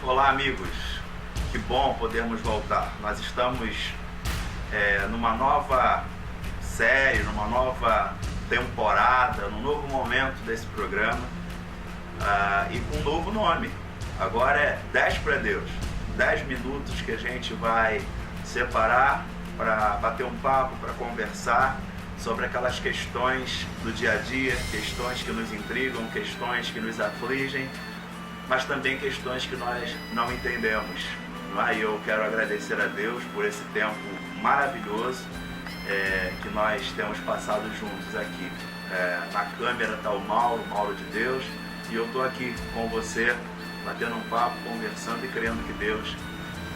Olá, amigos, que bom podermos voltar. Nós estamos numa nova série, numa nova temporada, num novo momento desse programa e com um novo nome. Agora é 10 para Deus, 10 minutos que a gente vai separar para bater um papo, para conversar sobre aquelas questões do dia a dia, questões que nos intrigam, questões que nos afligem, mas também questões que nós não entendemos. E eu quero agradecer a Deus por esse tempo maravilhoso que nós temos passado juntos aqui. Na câmera está o Mauro de Deus, e eu estou aqui com você, batendo um papo, conversando e crendo que Deus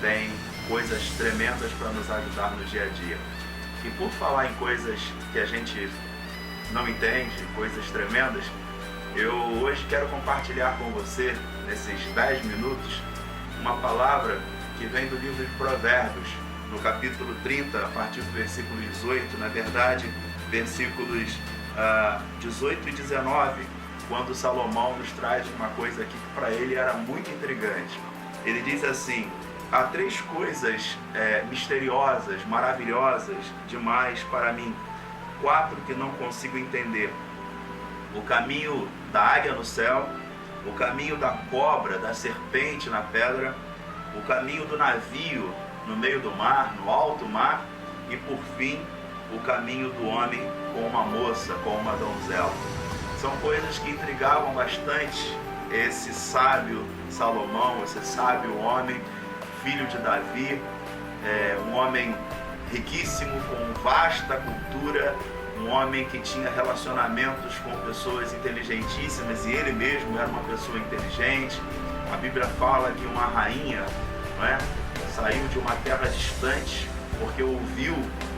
tem coisas tremendas para nos ajudar no dia a dia. E por falar em coisas que a gente não entende, coisas tremendas, eu hoje quero compartilhar com você, nesses 10 minutos, uma palavra que vem do livro de Provérbios, no capítulo 30, a partir do versículo 18, na verdade, versículos 18 e 19, quando Salomão nos traz uma coisa aqui que para ele era muito intrigante. Ele diz assim: há 3 coisas misteriosas, maravilhosas demais para mim, 4 que não consigo entender. O caminho da águia no céu, o caminho da cobra, da serpente na pedra, o caminho do navio no meio do mar, no alto mar, e por fim, o caminho do homem com uma moça, com uma donzela. São coisas que intrigavam bastante esse sábio Salomão, esse sábio homem, filho de Davi, um homem riquíssimo, com vasta cultura, um homem que tinha relacionamentos com pessoas inteligentíssimas, e ele mesmo era uma pessoa inteligente. A Bíblia fala que uma rainha, saiu de uma terra distante porque ouviu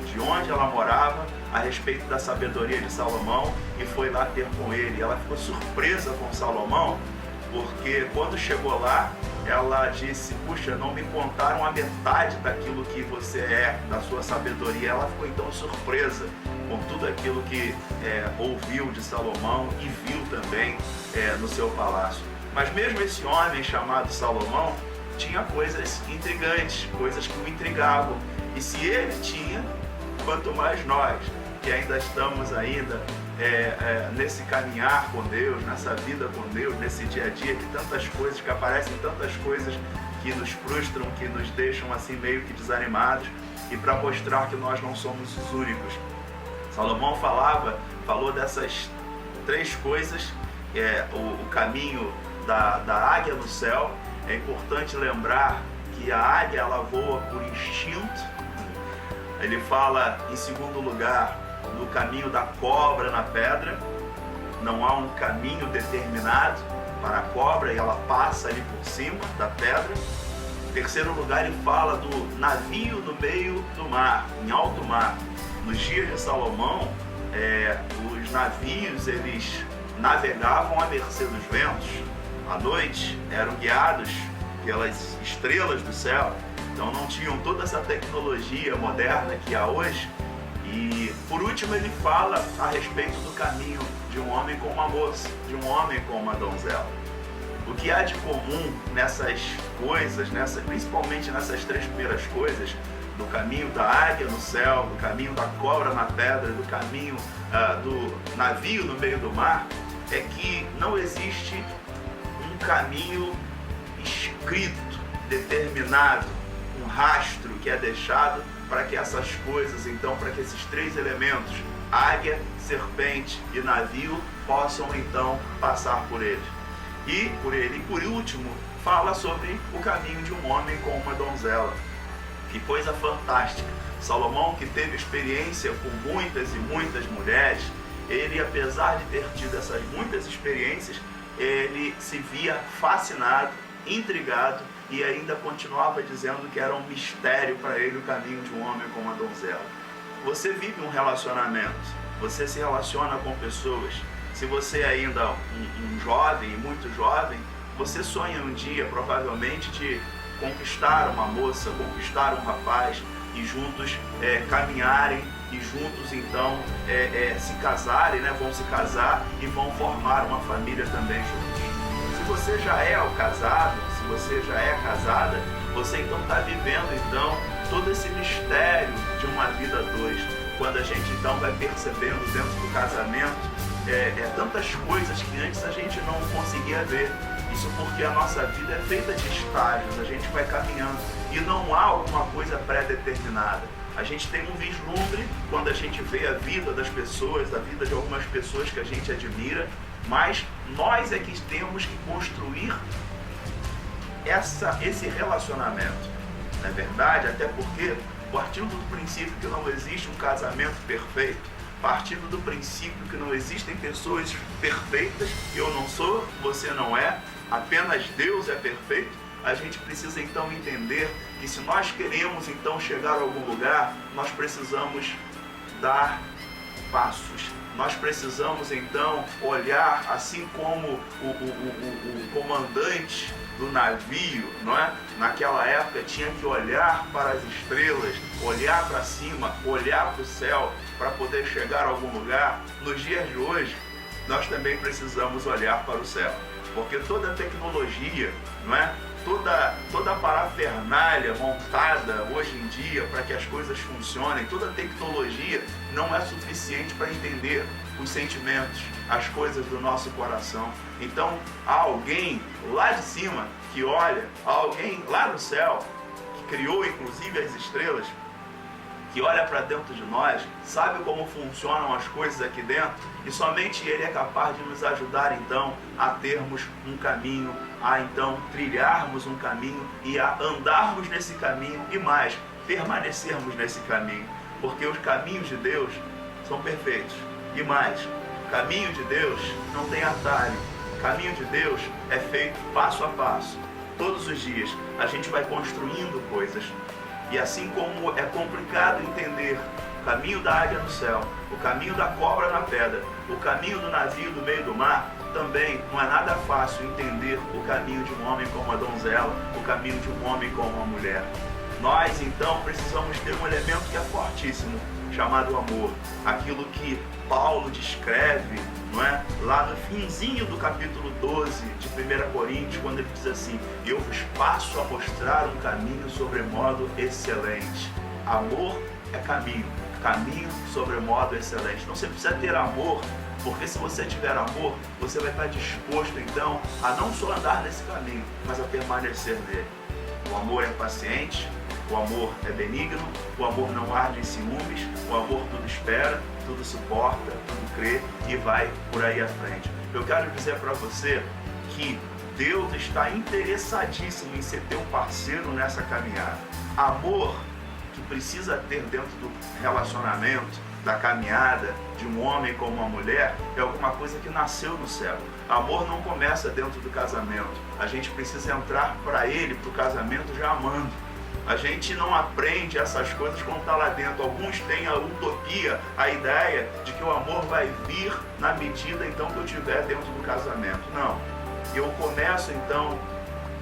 de onde ela morava a respeito da sabedoria de Salomão e foi lá ter com ele. Ela ficou surpresa com Salomão, porque quando chegou lá, ela disse: puxa, não me contaram a metade daquilo que você é, da sua sabedoria. Ela ficou então surpresa com tudo aquilo que ouviu de Salomão e viu também no seu palácio. Mas mesmo esse homem chamado Salomão tinha coisas intrigantes, coisas que o intrigavam. E se ele tinha, quanto mais nós, que ainda estamos nesse caminhar com Deus, nessa vida com Deus, nesse dia a dia, que aparecem tantas coisas que nos frustram, que nos deixam assim meio que desanimados, e para mostrar que nós não somos os únicos. Salomão falou dessas 3 coisas, o caminho da águia no céu. É importante lembrar que a águia, ela voa por instinto. Ele fala, em segundo lugar, do caminho da cobra na pedra. Não há um caminho determinado para a cobra e ela passa ali por cima da pedra. Em terceiro lugar, ele fala do navio no meio do mar, em alto mar. Nos dias de Salomão, os navios, eles navegavam à mercê dos ventos. À noite eram guiados pelas estrelas do céu, então não tinham toda essa tecnologia moderna que há hoje. E por último, ele fala a respeito do caminho de um homem com uma moça, de um homem com uma donzela. O que há de comum nessas coisas, principalmente nessas 3 primeiras coisas, do caminho da águia no céu, do caminho da cobra na pedra, do caminho do navio no meio do mar, é que não existe um caminho escrito, determinado, um rastro que é deixado para que essas coisas, então, para que esses 3 elementos, águia, serpente e navio, possam então passar por ele. E por último, fala sobre o caminho de um homem com uma donzela. Que coisa fantástica! Salomão, que teve experiência com muitas e muitas mulheres, ele, apesar de ter tido essas muitas experiências, ele se via fascinado, intrigado, e ainda continuava dizendo que era um mistério para ele o caminho de um homem com uma donzela. Você vive um relacionamento, você se relaciona com pessoas. Se você é ainda um jovem, muito jovem, você sonha um dia, provavelmente, de conquistar uma moça, conquistar um rapaz, e juntos caminharem, e juntos então se casarem, vão se casar e vão formar uma família também juntos. Se você já é o casado, se você já é casada, você então está vivendo então todo esse mistério de uma vida a dois. Quando a gente então vai percebendo dentro do casamento tantas coisas que antes a gente não conseguia ver. Isso porque a nossa vida é feita de estágios, a gente vai caminhando e não há alguma coisa pré-determinada. A gente tem um vislumbre quando a gente vê a vida das pessoas, a vida de algumas pessoas que a gente admira, mas nós é que temos que construir esse relacionamento. Não é verdade? Até porque, partindo do princípio que não existe um casamento perfeito, partindo do princípio que não existem pessoas perfeitas, eu não sou, você não é, apenas Deus é perfeito, a gente precisa então entender que se nós queremos então chegar a algum lugar, nós precisamos dar passos. Nós precisamos então olhar, assim como o comandante do navio, não é? Naquela época tinha que olhar para as estrelas, olhar para cima, olhar para o céu para poder chegar a algum lugar. Nos dias de hoje, nós também precisamos olhar para o céu, porque toda a tecnologia, não é? Toda a parafernália montada hoje em dia para que as coisas funcionem, toda a tecnologia não é suficiente para entender os sentimentos, as coisas do nosso coração. Então, há alguém lá de cima que olha, há alguém lá no céu, que criou inclusive as estrelas, que olha para dentro de nós, sabe como funcionam as coisas aqui dentro, e somente Ele é capaz de nos ajudar então a termos um caminho, a então trilharmos um caminho e a andarmos nesse caminho e mais, permanecermos nesse caminho, porque os caminhos de Deus são perfeitos. E mais, o caminho de Deus não tem atalho, o caminho de Deus é feito passo a passo. Todos os dias a gente vai construindo coisas. E assim como é complicado entender o caminho da águia no céu, o caminho da cobra na pedra, o caminho do navio no meio do mar, também não é nada fácil entender o caminho de um homem como a donzela, o caminho de um homem como uma mulher. Nós então precisamos ter um elemento que é fortíssimo, chamado amor. Aquilo que Paulo descreve, não é? Lá no finzinho do capítulo 12 de 1 Coríntios, quando ele diz assim: eu vos passo a mostrar um caminho sobremodo excelente. Amor é caminho, caminho sobremodo excelente. Então você precisa ter amor, porque se você tiver amor, você vai estar disposto então a não só andar nesse caminho, mas a permanecer nele. O amor é paciente, o amor é benigno, o amor não arde em ciúmes, o amor tudo espera, tudo suporta, tudo crê e vai por aí à frente. Eu quero dizer para você que Deus está interessadíssimo em ser teu parceiro nessa caminhada. Amor que precisa ter dentro do relacionamento, da caminhada de um homem com uma mulher, é alguma coisa que nasceu no céu. Amor não começa dentro do casamento. A gente precisa entrar para ele, para o casamento, já amando. A gente não aprende essas coisas quando está lá dentro. Alguns têm a utopia, a ideia de que o amor vai vir na medida então que eu estiver dentro do casamento. Não. Eu começo então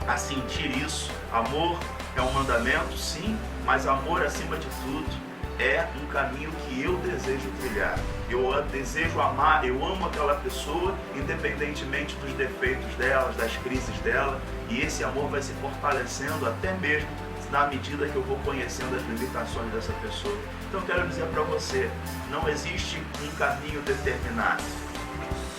a sentir isso. Amor é um mandamento, sim, mas amor acima de tudo é um caminho que eu desejo trilhar. Eu desejo amar, eu amo aquela pessoa, independentemente dos defeitos dela, das crises dela, e esse amor vai se fortalecendo até mesmo na medida que eu vou conhecendo as limitações dessa pessoa. Então eu quero dizer para você, não existe um caminho determinado,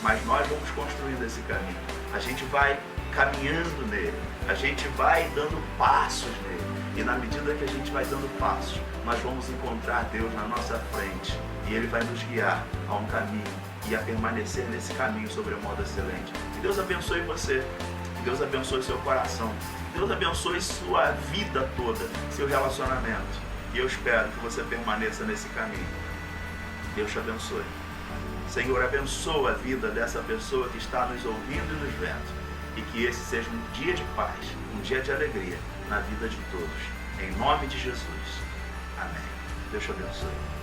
mas nós vamos construindo esse caminho. A gente vai caminhando nele, a gente vai dando passos nele, e na medida que a gente vai dando passos, nós vamos encontrar Deus na nossa frente, e Ele vai nos guiar a um caminho e a permanecer nesse caminho sobremodo excelente. Que Deus abençoe você, que Deus abençoe seu coração, que Deus abençoe sua vida toda, seu relacionamento, e eu espero que você permaneça nesse caminho. Deus te abençoe. Senhor, abençoa a vida dessa pessoa que está nos ouvindo e nos vendo, e que esse seja um dia de paz, um dia de alegria na vida de todos. Em nome de Jesus. Amém. Deus te abençoe.